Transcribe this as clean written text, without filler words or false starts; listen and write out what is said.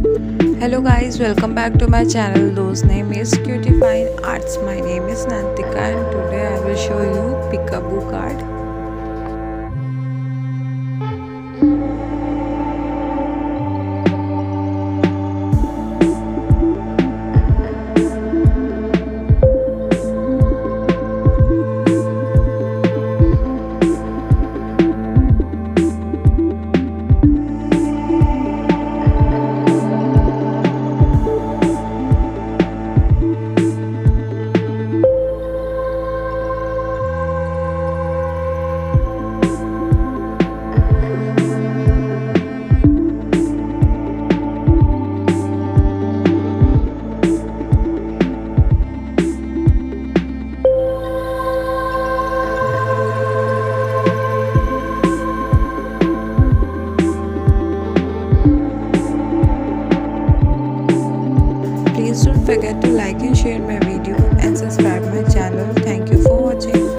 Hello guys, welcome back to my channel. Those name is Cutie Fine Arts. My name is Nantika and today I will show you peekaboo card. Please don't forget to like and share my